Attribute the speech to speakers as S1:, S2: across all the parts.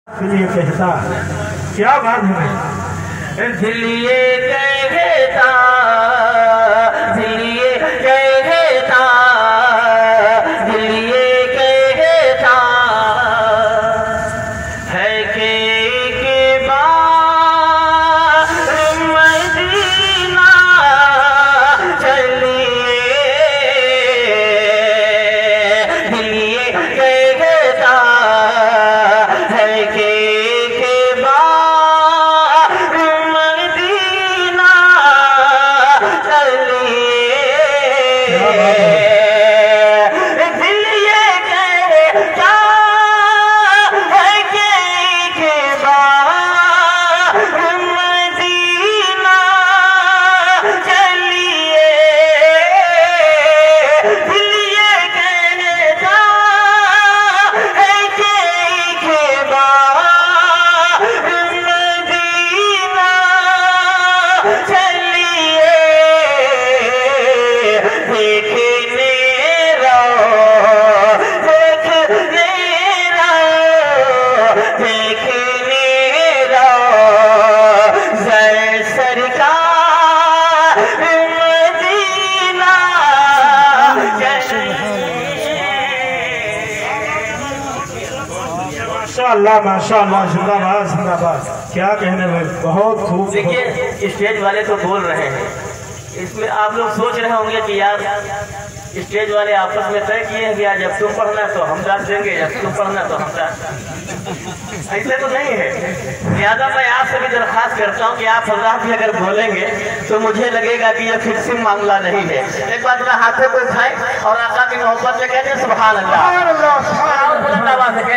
S1: इसलिए कहता क्या बात है,
S2: इसलिए कहता, इसलिए कहता, इसलिए कहता है कि एक बार मदीना चलिए, इसलिए कहता है कि
S1: माशाअल्लाह माशाअल्लाह, जिंदाबाद जिंदाबाद। क्या कहने में, बहुत खूब।
S2: देखिए स्टेज वाले तो बोल रहे हैं, इसमें आप लोग सोच रहे होंगे कि यार स्टेज वाले आपस में तय किए हैं कि यार जब तुम पढ़ना तो हम दाद देंगे, जब तुम पढ़ना तो हम दाद। ऐसे तो नहीं है। लिहाजा मैं आपसे भी दरख्वास्त करता हूँ कि आप अल्लाह भी अगर बोलेंगे तो मुझे लगेगा कि यह फिर से मामला नहीं है। एक बार अपना हाथों को उठाएं और आका की मोहब्बत से कहते हैं सुभान अल्लाह,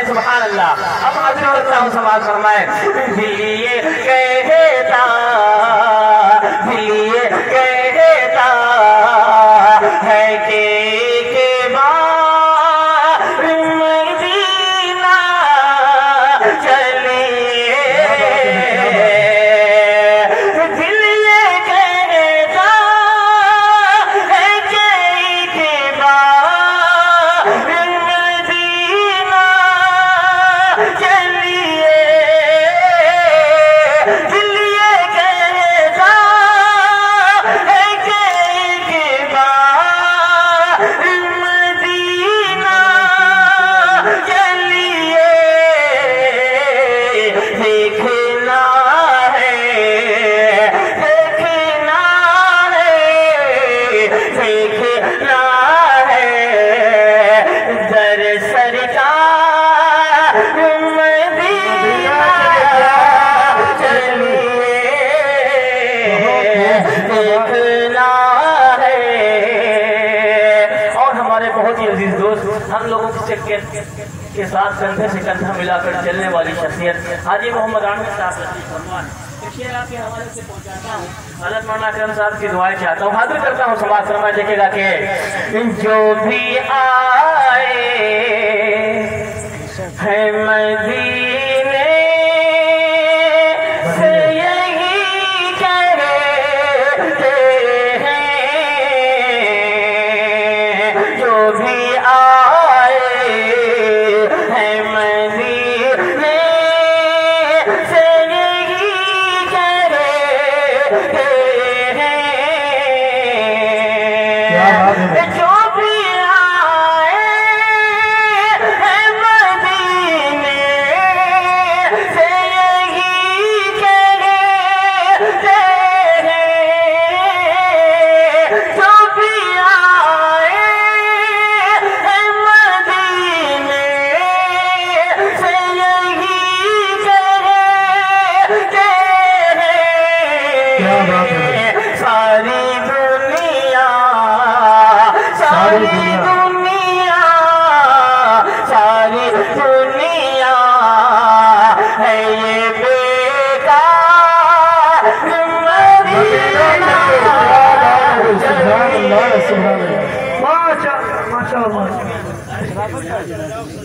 S2: सुभान अल्लाह। अब हाजिर करता हूँ, समाज फरमाए। दिलिए कहता, दिलिए कहता है कि हम लोगों के साथ कंधे से कंधा मिलाकर चलने वाली शख्सियत हाजी मोहम्मद आमिर साहब के हवाले से पहुंचाता हूँ। हज़रत मौलाना करम साहब की दुआएं चाहता हूँ, हाजिर करता हूँ। समाज फरमा देखेगा कि जो भी आए है मदीने से यही कहते हैं, जो भी माशाअल्लाह।